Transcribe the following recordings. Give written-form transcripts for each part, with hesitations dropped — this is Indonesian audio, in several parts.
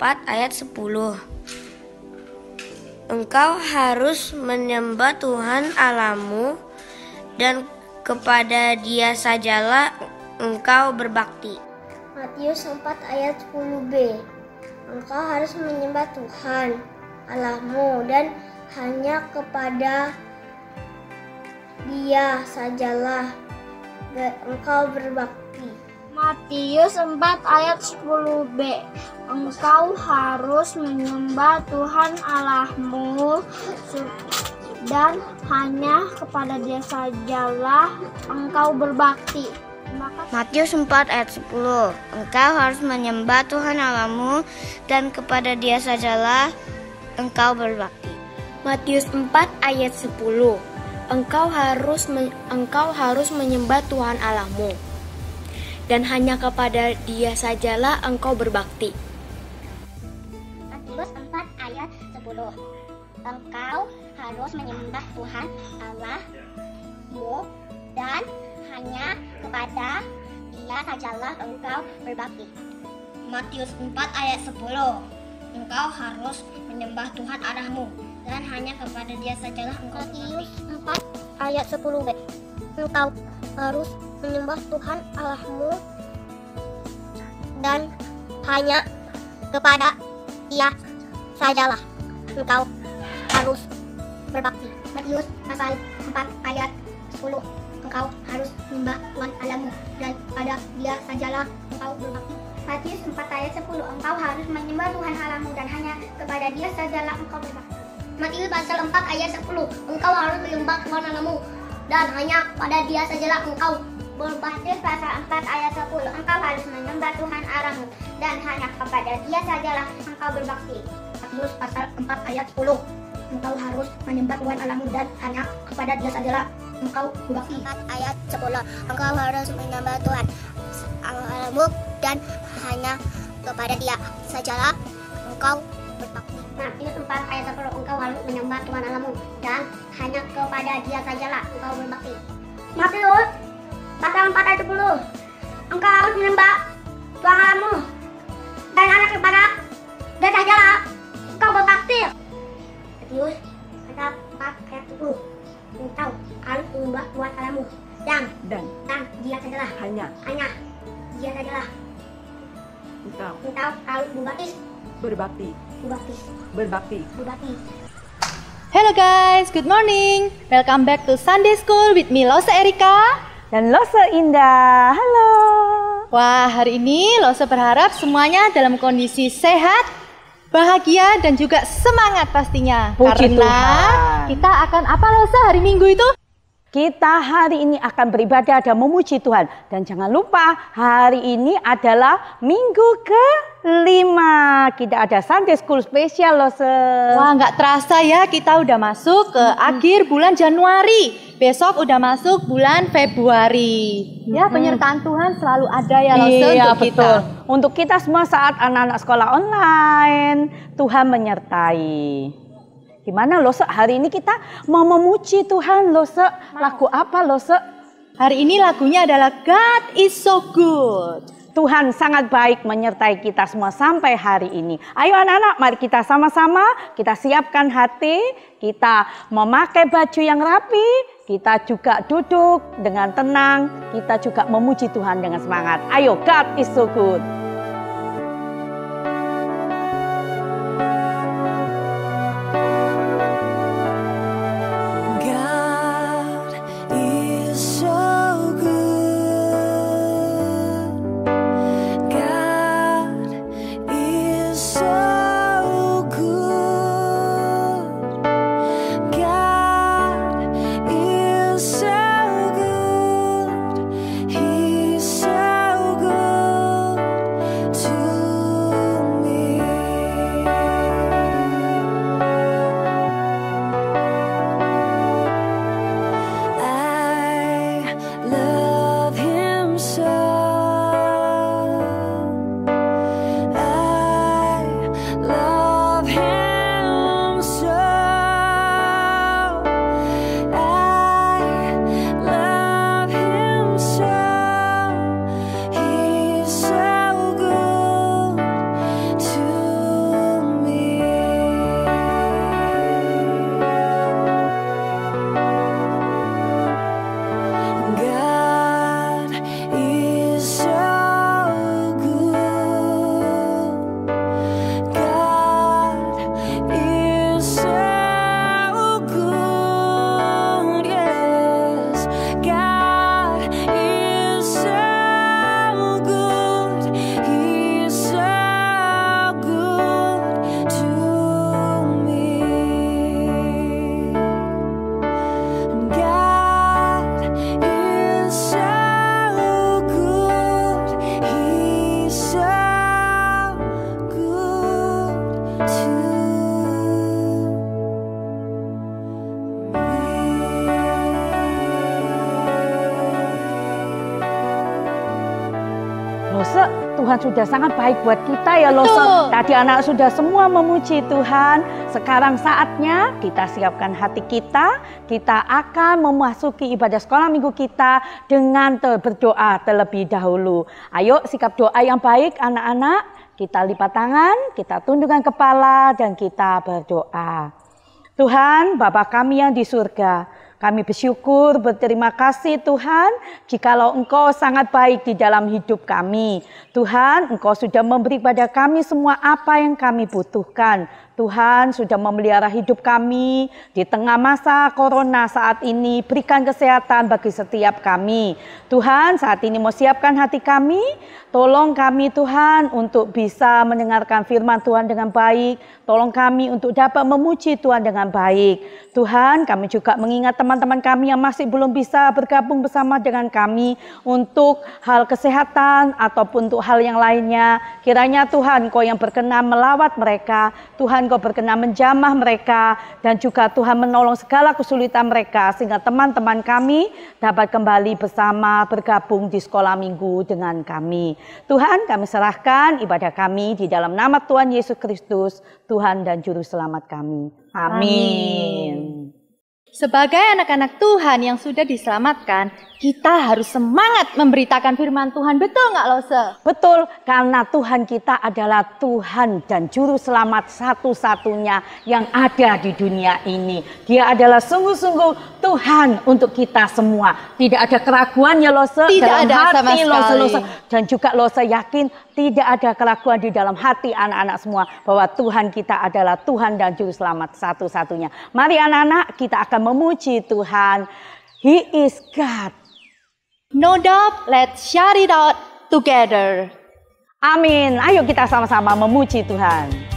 4 ayat 10. Engkau harus menyembah Tuhan Allahmu dan kepada Dia sajalah engkau berbakti. Matius 4 ayat 10b. Engkau harus menyembah Tuhan Allahmu dan hanya kepada Dia sajalah engkau berbakti. Matius 4 ayat 10b. Engkau harus menyembah Tuhan Allahmu dan hanya kepada Dia sajalah engkau berbakti. Matius 4 ayat 10. Engkau harus menyembah Tuhan Allahmu dan kepada Dia sajalah engkau berbakti. Matius 4 ayat 10. Engkau harus menyembah Tuhan Allahmu dan hanya kepada Dia sajalah engkau berbakti. Matius 4 ayat 10. Engkau harus menyembah Tuhan Allahmu dan hanya kepada Dia sajalah engkau berbakti. Matius 4 ayat 10. Engkau harus menyembah Tuhan Allahmu dan hanya kepada Dia sajalah engkau berbakti. Matius 4 ayat 10b. Engkau harus menyembah Tuhan Allahmu dan hanya kepada Dia sajalah engkau harus berbakti. Matius pasal 4 ayat 10. Engkau harus menyembah Tuhan Allahmu dan pada Dia sajalah engkau berbakti. Matius 4 ayat 10. Engkau harus menyembah Tuhan Allahmu dan hanya kepada Dia sajalah engkau berbakti. Matius pasal 4 ayat 10. Engkau harus menyembah Tuhan Allahmu dan hanya pada Dia sajalah engkau berbakti. Matius pasal 4 ayat 10. Engkau harus menyembah Tuhan Allahmu dan hanya kepada Dia sajalah engkau berbakti. Matius pasal 4 ayat 10. Engkau harus menyembah Tuhan Allahmu dan hanya kepada Dia sajalah engkau berbakti. 4 ayat 10. Engkau harus menyembah Tuhan Allahmu dan hanya kepada Dia sajalah engkau berbakti. Matius 4 ayat 10. Engkau harus menyembah Tuhan Allahmu dan hanya kepada Dia sajalah engkau berbakti. Matius pasal 4 ayat 10. Engkau harus menyembah Tuhan Allahmu dan hanya kepada Dia sajalah engkau berbakti. Matius pasal 4 ayat 10. Engkau harus menyembah Tuhan Allahmu dan Dia sajalah hanya Dia sajalah engkau harus berbakti. Hello guys, good morning. Welcome back to Sunday School with me Lose Erika dan Lose Indah. Halo. Wah, hari ini Lose berharap semuanya dalam kondisi sehat, bahagia dan juga semangat pastinya. Puji Karena Tuhan. kita akan apa Lose hari Minggu itu? Kita hari ini akan beribadah dan memuji Tuhan. Dan jangan lupa hari ini adalah minggu ke-5. Kita ada Sunday School spesial loh. Wah, nggak terasa ya kita udah masuk ke akhir bulan Januari. Besok udah masuk bulan Februari. Ya, penyertaan Tuhan selalu ada ya Lose Iya, untuk betul. kita. Untuk kita semua saat anak-anak sekolah online, Tuhan menyertai. Gimana Lose? Hari ini kita mau memuji Tuhan Lose. Lagu apa Lose? Hari ini lagunya adalah God is so good. Tuhan sangat baik menyertai kita semua sampai hari ini. Ayo anak-anak, mari kita sama-sama kita siapkan hati. Kita memakai baju yang rapi. Kita juga duduk dengan tenang. Kita juga memuji Tuhan dengan semangat. Ayo, God is so good. Tuhan sudah sangat baik buat kita ya loh. Tadi anak sudah semua memuji Tuhan. Sekarang saatnya kita siapkan hati kita. Kita akan memasuki ibadah sekolah minggu kita dengan berdoa terlebih dahulu. Ayo sikap doa yang baik anak-anak. Kita lipat tangan, kita tundukkan kepala dan kita berdoa. Tuhan, Bapa kami yang di surga, kami bersyukur, berterima kasih Tuhan, jikalau Engkau sangat baik di dalam hidup kami. Tuhan, Engkau sudah memberi pada kami semua apa yang kami butuhkan. Tuhan sudah memelihara hidup kami di tengah masa corona saat ini. Berikan kesehatan bagi setiap kami. Tuhan, saat ini mau siapkan hati kami. Tolong kami Tuhan untuk bisa mendengarkan firman Tuhan dengan baik. Tolong kami untuk dapat memuji Tuhan dengan baik. Tuhan, kami juga mengingat teman-teman kami yang masih belum bisa bergabung bersama dengan kami untuk hal kesehatan ataupun untuk hal yang lainnya. Kiranya Tuhan, Engkau yang berkenan melawat mereka. Tuhan, Engkau berkenan menjamah mereka dan juga Tuhan menolong segala kesulitan mereka sehingga teman-teman kami dapat kembali bersama bergabung di sekolah minggu dengan kami. Tuhan, kami serahkan ibadah kami di dalam nama Tuhan Yesus Kristus, Tuhan dan Juru Selamat kami. Amin. Sebagai anak-anak Tuhan yang sudah diselamatkan, kita harus semangat memberitakan firman Tuhan. Betul nggak Lose? Betul, karena Tuhan kita adalah Tuhan dan Juru Selamat satu-satunya yang ada di dunia ini. Dia adalah sungguh-sungguh Tuhan untuk kita semua. Tidak ada keraguan ya Lose. Tidak ada sama sekali. Lose. Dan juga Lose yakin tidak ada keraguan di dalam hati anak-anak semua. Bahwa Tuhan kita adalah Tuhan dan Juru Selamat satu-satunya. Mari anak-anak, kita akan memuji Tuhan. He is God. No doubt, let's shout it out together. Amin. Ayo kita sama-sama memuji Tuhan.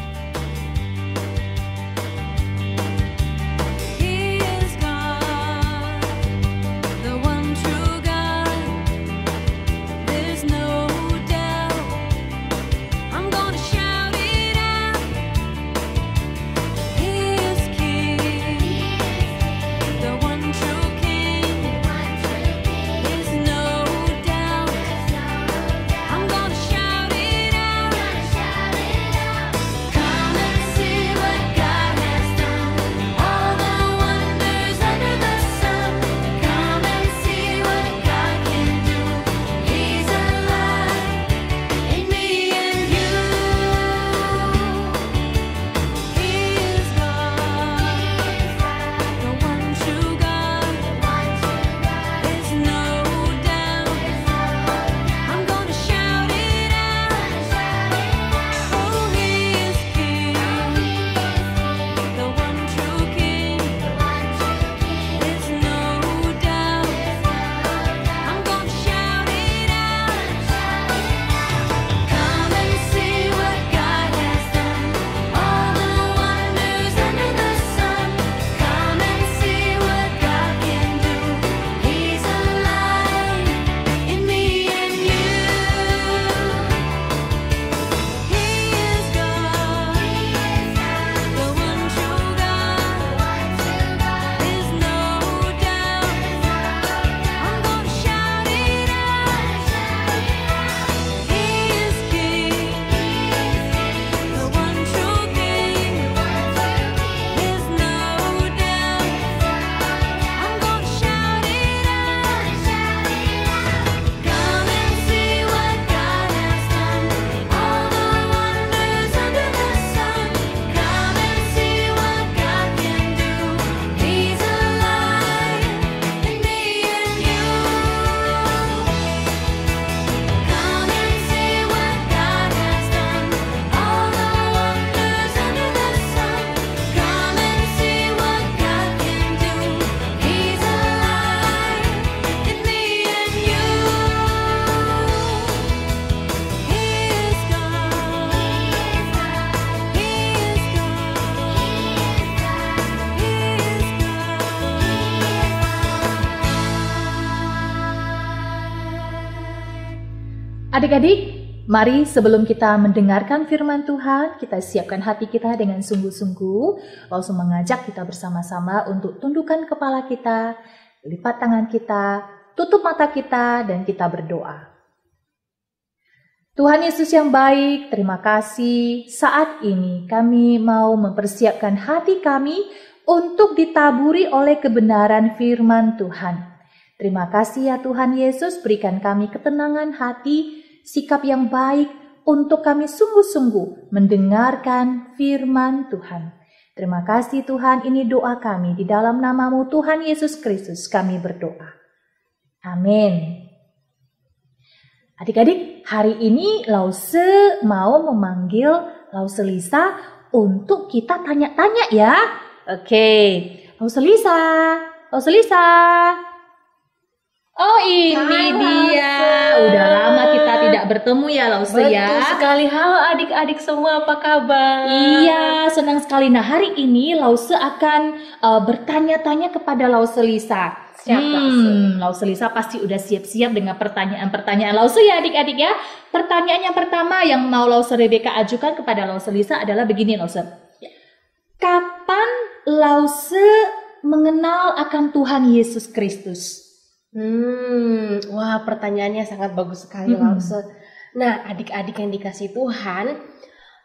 Adik-adik, mari sebelum kita mendengarkan firman Tuhan, kita siapkan hati kita dengan sungguh-sungguh, langsung mengajak kita bersama-sama untuk tundukkan kepala kita, lipat tangan kita, tutup mata kita, dan kita berdoa. Tuhan Yesus yang baik, terima kasih. Saat ini kami mau mempersiapkan hati kami untuk ditaburi oleh kebenaran firman Tuhan. Terima kasih ya Tuhan Yesus, berikan kami ketenangan hati, sikap yang baik untuk kami sungguh-sungguh mendengarkan firman Tuhan. Terima kasih Tuhan, ini doa kami di dalam nama-Mu Tuhan Yesus Kristus kami berdoa. Amin. Adik-adik, hari ini Lause mau memanggil Lause Lisa untuk kita tanya-tanya ya. Oke, Lause Lisa, Lause Lisa. Oh ini dia, udah lama kita tidak bertemu ya Lause ya. Betul sekali, halo adik-adik semua, apa kabar? Iya, senang sekali. Nah hari ini Lause akan bertanya-tanya kepada Lause Lisa. Lause Lisa pasti udah siap-siap dengan pertanyaan-pertanyaan Lause ya adik-adik ya. Pertanyaan yang pertama yang mau Lause Rebecca ajukan kepada Lause Lisa adalah begini Lause. Kapan Lause mengenal akan Tuhan Yesus Kristus? Wah pertanyaannya sangat bagus sekali Lause. Nah adik-adik yang dikasih Tuhan,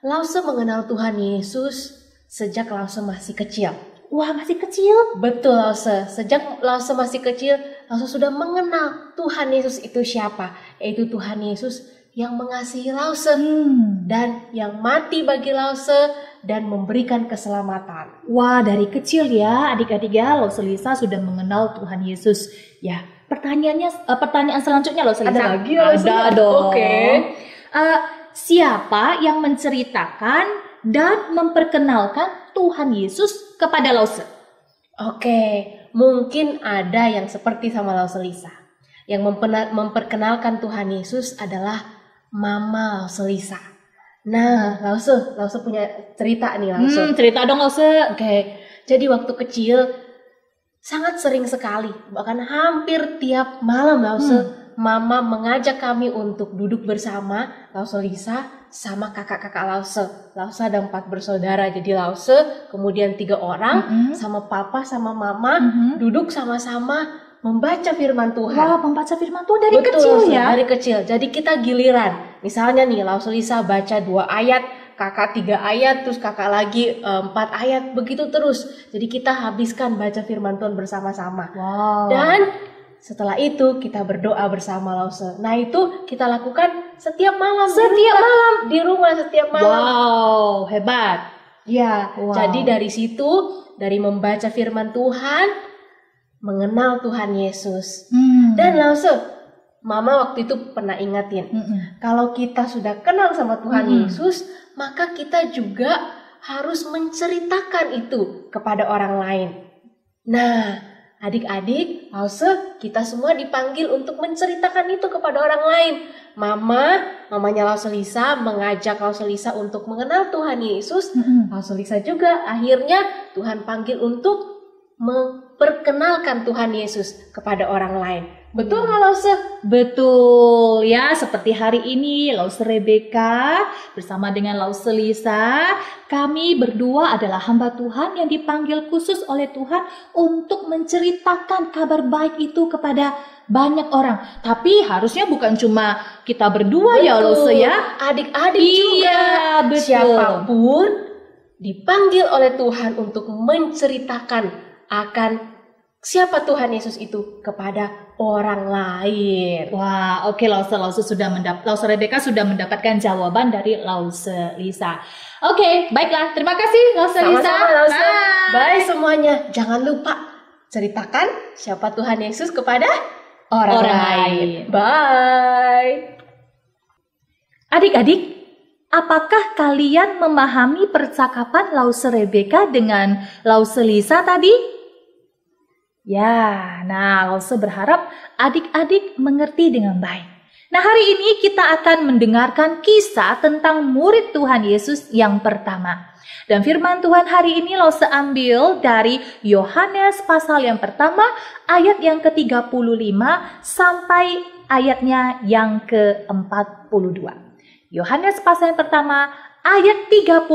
Lause mengenal Tuhan Yesus sejak Lause masih kecil. Wah masih kecil? Betul Lause, sejak Lause masih kecil, Lause sudah mengenal Tuhan Yesus itu siapa. Yaitu Tuhan Yesus yang mengasihi Lause dan yang mati bagi Lause dan memberikan keselamatan. Wah dari kecil ya adik-adik ya, Lause Lisa sudah mengenal Tuhan Yesus. Ya pertanyaan selanjutnya Lause Lisa. Ada lagi Lause? Ada dong. Oke. Siapa yang menceritakan dan memperkenalkan Tuhan Yesus kepada Lause? Oke, mungkin ada yang seperti sama Lause Lisa. Yang memperkenalkan Tuhan Yesus adalah Mama Lause Lisa. Nah, Lause punya cerita nih Lause. Cerita dong Lause. Oke, jadi waktu kecil sangat sering sekali, bahkan hampir tiap malam Lause, Mama mengajak kami untuk duduk bersama Lause Lisa sama kakak-kakak Lause. Lause ada 4 bersaudara, jadi Lause kemudian 3 orang sama papa sama mama duduk sama-sama membaca firman Tuhan. Wah, membaca firman Tuhan dari Betul, kecil Lause, ya? Dari kecil. Jadi kita giliran. Misalnya nih Lause Lisa baca 2 ayat, kakak 3 ayat, terus kakak lagi 4 ayat, begitu terus. Jadi kita habiskan baca firman Tuhan bersama-sama. Wow. Dan setelah itu kita berdoa bersama Lause. Nah itu kita lakukan setiap malam. Di rumah setiap malam. Wow, hebat. Ya, Wow. jadi dari situ, dari membaca firman Tuhan, mengenal Tuhan Yesus. Dan Lause, Mama waktu itu pernah ingatin, kalau kita sudah kenal sama Tuhan Yesus, maka kita juga harus menceritakan itu kepada orang lain. Nah, adik-adik, Lause, kita semua dipanggil untuk menceritakan itu kepada orang lain. Mamanya Lause Lisa mengajak Lause Lisa untuk mengenal Tuhan Yesus. Lause Lisa juga akhirnya Tuhan panggil untuk memperkenalkan Tuhan Yesus kepada orang lain. Betul nggak Lause? Betul ya, seperti hari ini Lause Rebecca bersama dengan Lause Lisa, kami berdua adalah hamba Tuhan yang dipanggil khusus oleh Tuhan untuk menceritakan kabar baik itu kepada banyak orang. Tapi harusnya bukan cuma kita berdua. Betul. Ya Lause ya, adik-adik juga. Betul. Siapapun dipanggil oleh Tuhan untuk menceritakan akan siapa Tuhan Yesus itu kepada orang lain. Wah, oke Lause Rebecca sudah mendapatkan jawaban dari Lause Lisa. Oke, baiklah. Terima kasih Lause Lisa. Sama-sama Lause. Bye semuanya. Jangan lupa ceritakan siapa Tuhan Yesus kepada orang lain. Bye. Adik-adik, apakah kalian memahami percakapan Lause Rebecca dengan Lause Lisa tadi? Ya, nah Lause berharap adik-adik mengerti dengan baik. Nah hari ini kita akan mendengarkan kisah tentang murid Tuhan Yesus yang pertama. Dan firman Tuhan hari ini Lause ambil dari Yohanes pasal yang pertama ayat yang ke-35 sampai ayatnya yang ke-42. Yohanes pasal yang pertama ayat 35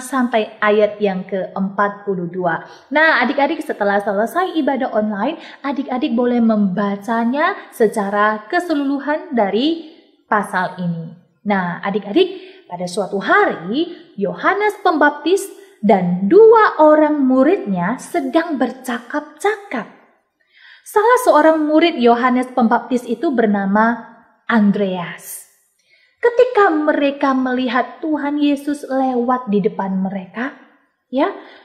sampai ayat yang ke-42. Nah, adik-adik setelah selesai ibadah online, adik-adik boleh membacanya secara keseluruhan dari pasal ini. Nah, adik-adik, pada suatu hari Yohanes Pembaptis dan 2 orang muridnya sedang bercakap-cakap. Salah seorang murid Yohanes Pembaptis itu bernama Andreas. Ketika mereka melihat Tuhan Yesus lewat di depan mereka,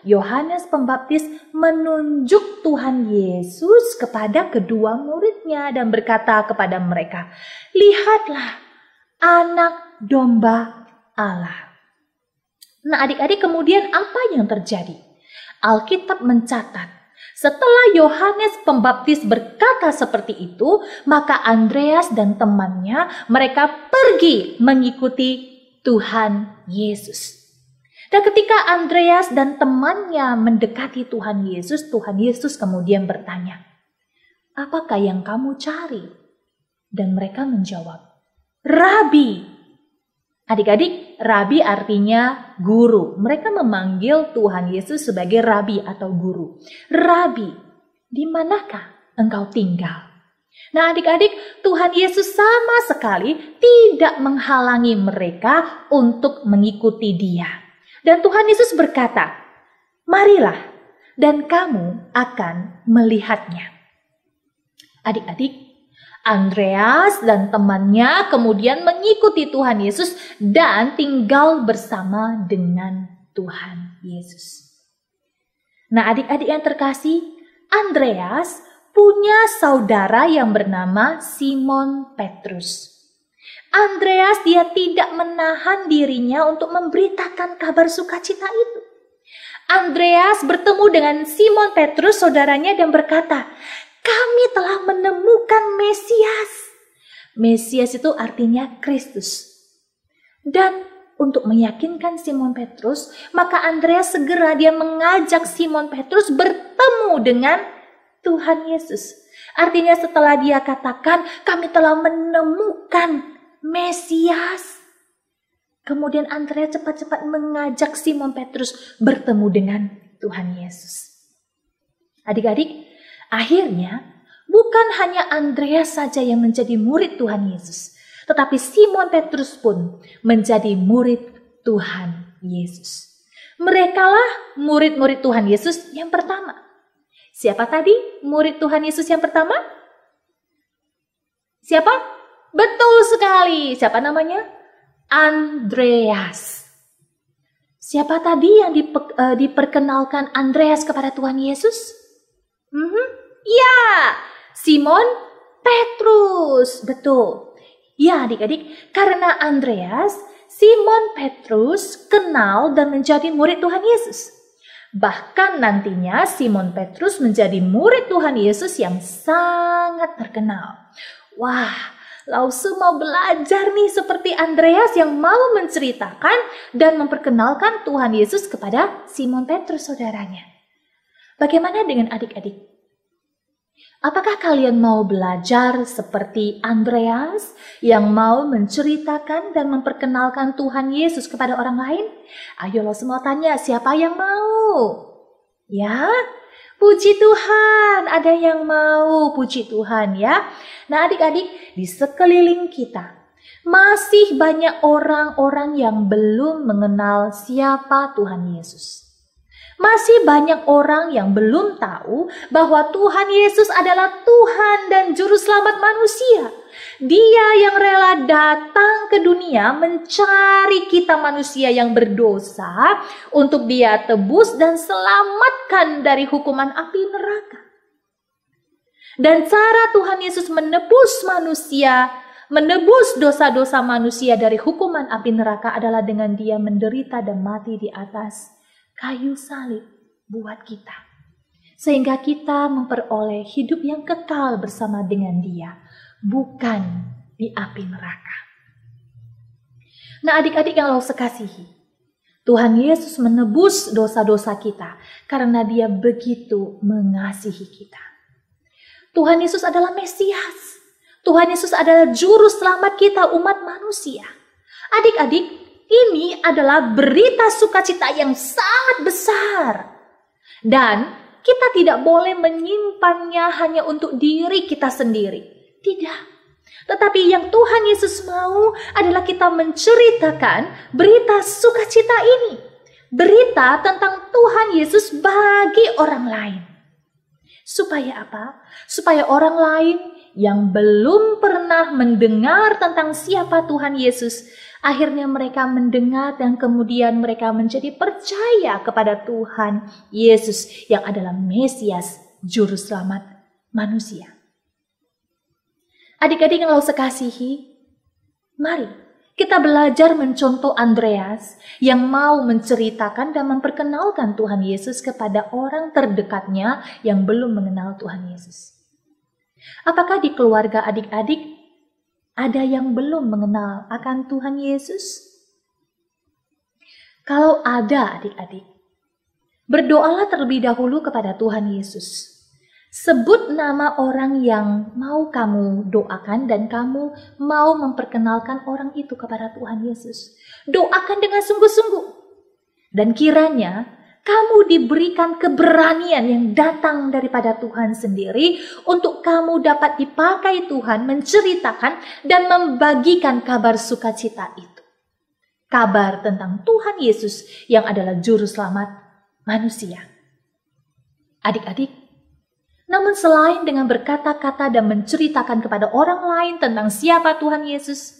Yohanes Pembaptis menunjuk Tuhan Yesus kepada kedua muridnya dan berkata kepada mereka, "Lihatlah anak domba Allah." Nah, adik-adik, kemudian apa yang terjadi? Alkitab mencatat, setelah Yohanes Pembaptis berkata seperti itu, maka Andreas dan temannya mereka pergi mengikuti Tuhan Yesus. Dan ketika Andreas dan temannya mendekati Tuhan Yesus kemudian bertanya, "Apakah yang kamu cari?" Dan mereka menjawab, "Rabi." Adik-adik, Rabi artinya guru. Mereka memanggil Tuhan Yesus sebagai Rabi atau guru. "Rabi, di manakah engkau tinggal?" Nah, adik-adik, Tuhan Yesus sama sekali tidak menghalangi mereka untuk mengikuti Dia. Dan Tuhan Yesus berkata, "Marilah, dan kamu akan melihatnya." Adik-adik, Andreas dan temannya kemudian mengikuti Tuhan Yesus dan tinggal bersama dengan Tuhan Yesus. Nah, adik-adik yang terkasih, Andreas punya saudara yang bernama Simon Petrus. Andreas dia tidak menahan dirinya untuk memberitakan kabar sukacita itu. Andreas bertemu dengan Simon Petrus saudaranya dan berkata, "Kami telah menemukan Mesias." Mesias itu artinya Kristus. Dan untuk meyakinkan Simon Petrus, maka Andreas segera dia mengajak Simon Petrus bertemu dengan Tuhan Yesus. Artinya setelah dia katakan, "Kami telah menemukan Mesias." Kemudian Andreas cepat-cepat mengajak Simon Petrus bertemu dengan Tuhan Yesus. Adik-adik, akhirnya bukan hanya Andreas saja yang menjadi murid Tuhan Yesus, tetapi Simon Petrus pun menjadi murid Tuhan Yesus. Merekalah murid-murid Tuhan Yesus yang pertama. Siapa tadi murid Tuhan Yesus yang pertama? Siapa? Betul sekali. Siapa namanya? Andreas. Siapa tadi yang diperkenalkan Andreas kepada Tuhan Yesus? Ya, Simon Petrus. Betul. Ya, adik-adik, karena Andreas, Simon Petrus kenal dan menjadi murid Tuhan Yesus. Bahkan nantinya Simon Petrus menjadi murid Tuhan Yesus yang sangat terkenal. Wah, Lause mau belajar nih seperti Andreas yang mau menceritakan dan memperkenalkan Tuhan Yesus kepada Simon Petrus saudaranya. Bagaimana dengan adik-adik? Apakah kalian mau belajar seperti Andreas yang mau menceritakan dan memperkenalkan Tuhan Yesus kepada orang lain? Ayo lo semua tanya, siapa yang mau? Ya, puji Tuhan, ada yang mau, puji Tuhan ya. Nah adik-adik, di sekeliling kita masih banyak orang-orang yang belum mengenal siapa Tuhan Yesus. Masih banyak orang yang belum tahu bahwa Tuhan Yesus adalah Tuhan dan Juru Selamat manusia. Dia yang rela datang ke dunia mencari kita manusia yang berdosa untuk Dia tebus dan selamatkan dari hukuman api neraka. Dan cara Tuhan Yesus menebus manusia, menebus dosa-dosa manusia dari hukuman api neraka adalah dengan Dia menderita dan mati di atas kayu salib buat kita. Sehingga kita memperoleh hidup yang kekal bersama dengan Dia, bukan di api neraka. Nah adik-adik yang Allah kasihi, Tuhan Yesus menebus dosa-dosa kita karena Dia begitu mengasihi kita. Tuhan Yesus adalah Mesias. Tuhan Yesus adalah Juru Selamat kita umat manusia. Adik-adik, ini adalah berita sukacita yang sangat besar. Dan kita tidak boleh menyimpannya hanya untuk diri kita sendiri. Tidak. Tetapi yang Tuhan Yesus mau adalah kita menceritakan berita sukacita ini. Berita tentang Tuhan Yesus bagi orang lain. Supaya apa? Supaya orang lain yang belum pernah mendengar tentang siapa Tuhan Yesus, akhirnya mereka mendengar dan kemudian mereka menjadi percaya kepada Tuhan Yesus yang adalah Mesias, Juru Selamat manusia. Adik-adik yang Allah kasihi, mari kita belajar mencontoh Andreas yang mau menceritakan dan memperkenalkan Tuhan Yesus kepada orang terdekatnya yang belum mengenal Tuhan Yesus. Apakah di keluarga adik-adik ada yang belum mengenal akan Tuhan Yesus? Kalau ada adik-adik, berdoalah terlebih dahulu kepada Tuhan Yesus. Sebut nama orang yang mau kamu doakan dan kamu mau memperkenalkan orang itu kepada Tuhan Yesus. Doakan dengan sungguh-sungguh. Dan kiranya kamu diberikan keberanian yang datang daripada Tuhan sendiri untuk kamu dapat dipakai Tuhan menceritakan dan membagikan kabar sukacita itu. Kabar tentang Tuhan Yesus yang adalah Juru Selamat manusia. Adik-adik, namun selain dengan berkata-kata dan menceritakan kepada orang lain tentang siapa Tuhan Yesus,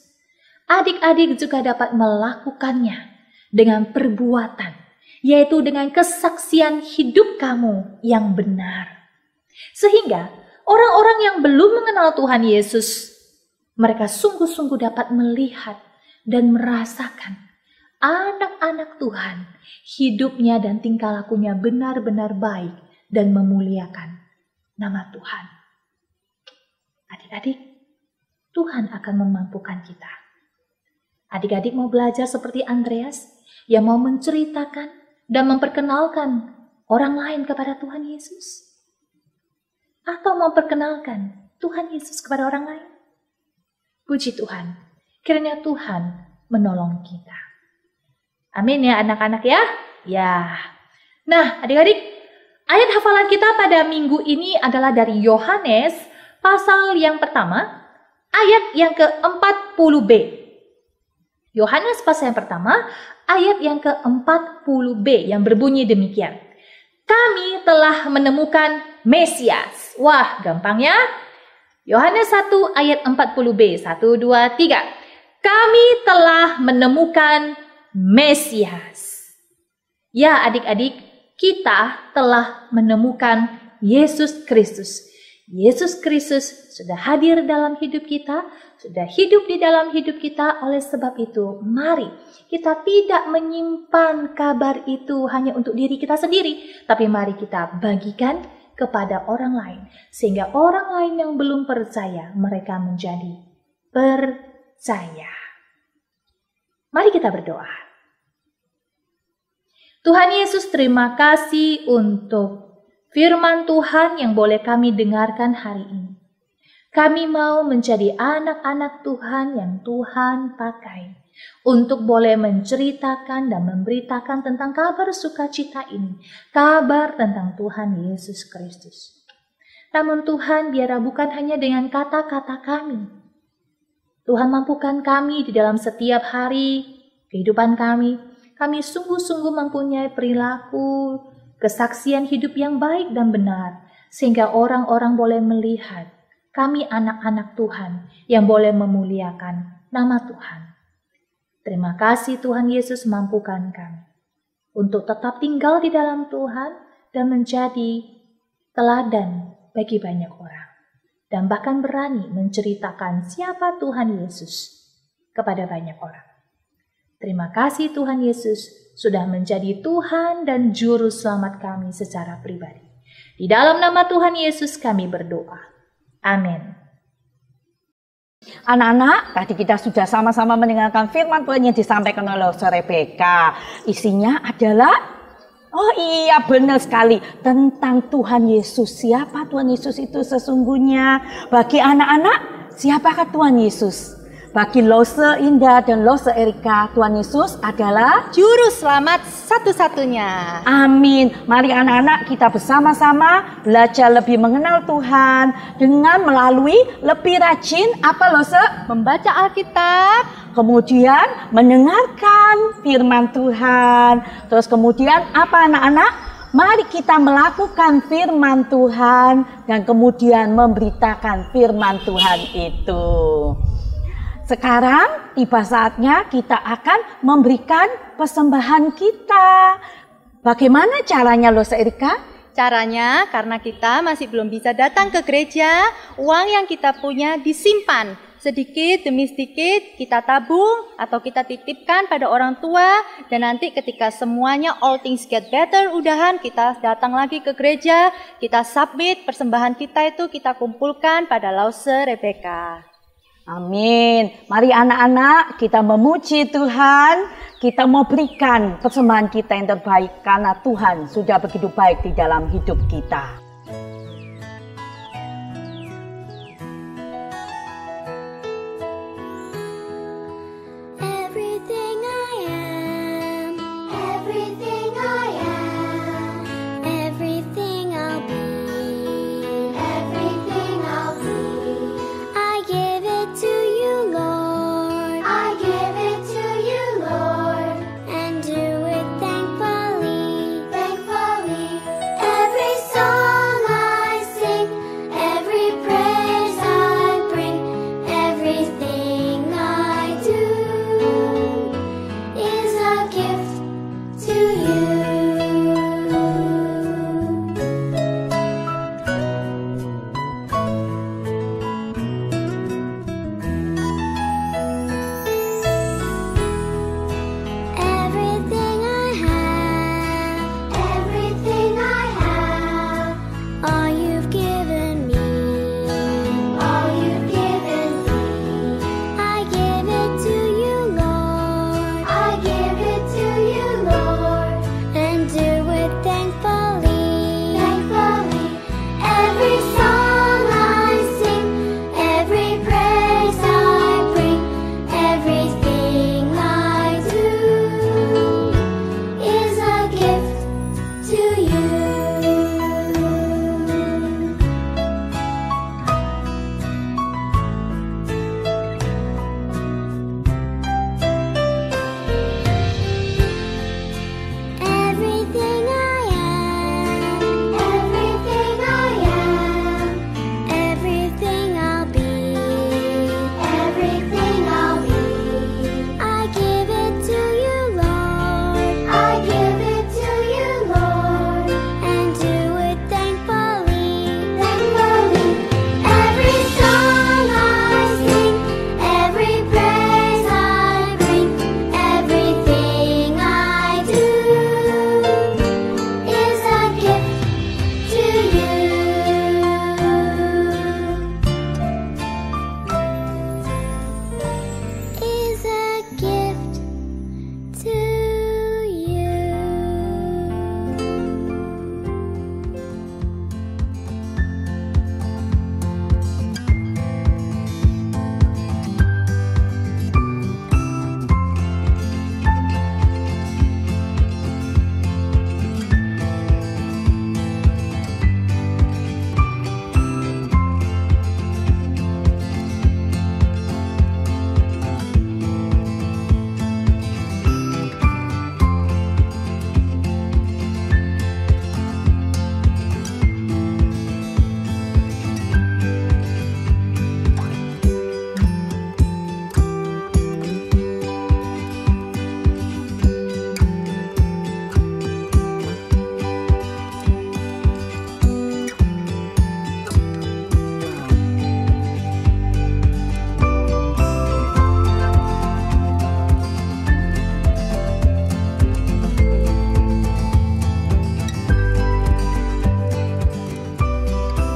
adik-adik juga dapat melakukannya dengan perbuatan, yaitu dengan kesaksian hidup kamu yang benar. Sehingga orang-orang yang belum mengenal Tuhan Yesus, mereka sungguh-sungguh dapat melihat dan merasakan anak-anak Tuhan, hidupnya dan tingkah lakunya benar-benar baik dan memuliakan nama Tuhan. Adik-adik, Tuhan akan memampukan kita. Adik-adik mau belajar seperti Andreas yang mau menceritakan dan memperkenalkan orang lain kepada Tuhan Yesus? Atau memperkenalkan Tuhan Yesus kepada orang lain? Puji Tuhan, kiranya Tuhan menolong kita. Amin ya anak-anak ya. Ya. Nah adik-adik, ayat hafalan kita pada minggu ini adalah dari Yohanes pasal yang pertama, ayat yang ke-40b. Yohanes pasal yang pertama, ayat yang ke-40b yang berbunyi demikian. Kami telah menemukan Mesias. Wah, gampang ya. Yohanes 1 ayat 40b. 1, 2, 3. Kami telah menemukan Mesias. Ya adik-adik, kita telah menemukan Yesus Kristus. Yesus Kristus sudah hadir dalam hidup kita, sudah hidup di dalam hidup kita. Oleh sebab itu, mari kita tidak menyimpan kabar itu hanya untuk diri kita sendiri, tapi mari kita bagikan kepada orang lain, sehingga orang lain yang belum percaya, mereka menjadi percaya. Mari kita berdoa. Tuhan Yesus, terima kasih untuk firman Tuhan yang boleh kami dengarkan hari ini. Kami mau menjadi anak-anak Tuhan yang Tuhan pakai untuk boleh menceritakan dan memberitakan tentang kabar sukacita ini, kabar tentang Tuhan Yesus Kristus. Namun Tuhan, biarlah bukan hanya dengan kata-kata kami. Tuhan mampukan kami di dalam setiap hari kehidupan kami. Kami sungguh-sungguh mempunyai perilaku, kesaksian hidup yang baik dan benar, sehingga orang-orang boleh melihat kami anak-anak Tuhan yang boleh memuliakan nama Tuhan. Terima kasih Tuhan Yesus, mampukan kami untuk tetap tinggal di dalam Tuhan dan menjadi teladan bagi banyak orang, dan bahkan berani menceritakan siapa Tuhan Yesus kepada banyak orang. Terima kasih Tuhan Yesus sudah menjadi Tuhan dan Juru Selamat kami secara pribadi. Di dalam nama Tuhan Yesus kami berdoa. Amin. Anak-anak, tadi kita sudah sama-sama mendengarkan firman Tuhan yang disampaikan oleh Rebeka. Isinya adalah, oh iya benar sekali, tentang Tuhan Yesus. Siapa Tuhan Yesus itu sesungguhnya? Bagi anak-anak, siapakah Tuhan Yesus? Bagi Lose Indah dan Lose Erika, Tuhan Yesus adalah Juru selamat satu-satunya. Amin. Mari anak-anak kita bersama-sama belajar lebih mengenal Tuhan dengan melalui lebih rajin apa Lose? Membaca Alkitab. Kemudian mendengarkan firman Tuhan. Terus kemudian apa anak-anak? Mari kita melakukan firman Tuhan dan kemudian memberitakan firman Tuhan itu. Sekarang tiba saatnya kita akan memberikan persembahan kita. Bagaimana caranya Lose Erika? Caranya karena kita masih belum bisa datang ke gereja, uang yang kita punya disimpan. Sedikit demi sedikit kita tabung atau kita titipkan pada orang tua, dan nanti ketika semuanya all things get better, udahan kita datang lagi ke gereja, kita submit persembahan kita itu, kita kumpulkan pada Lause Rebecca. Amin. Mari anak-anak kita memuji Tuhan, kita mau berikan persembahan kita yang terbaik karena Tuhan sudah begitu baik di dalam hidup kita.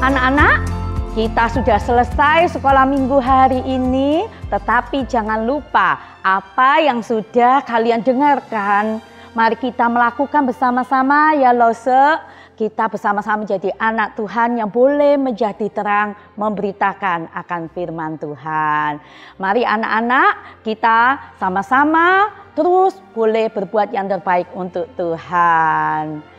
Anak-anak, kita sudah selesai sekolah minggu hari ini, tetapi jangan lupa apa yang sudah kalian dengarkan. Mari kita melakukan bersama-sama ya Lose. kita bersama-sama menjadi anak Tuhan yang boleh menjadi terang memberitakan akan firman Tuhan. Mari anak-anak kita sama-sama terus boleh berbuat yang terbaik untuk Tuhan.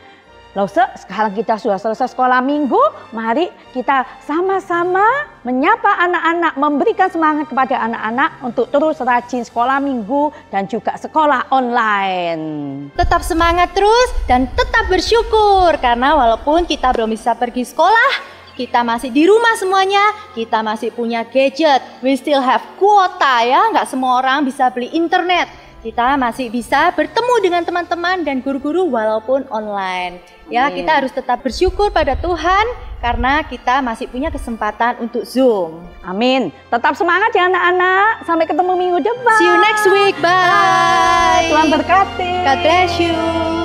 Lalu sekarang kita sudah selesai sekolah minggu, mari kita sama-sama menyapa anak-anak, memberikan semangat kepada anak-anak untuk terus rajin sekolah minggu dan juga sekolah online. Tetap semangat terus dan tetap bersyukur karena walaupun kita belum bisa pergi sekolah, kita masih di rumah semuanya, kita masih punya gadget, we still have kuota ya, nggak semua orang bisa beli internet. Kita masih bisa bertemu dengan teman-teman dan guru-guru walaupun online. Ya, kita harus tetap bersyukur pada Tuhan karena kita masih punya kesempatan untuk Zoom. Amin. Tetap semangat ya anak-anak. Sampai ketemu minggu depan. See you next week. Bye. Tuhan berkati. God bless you.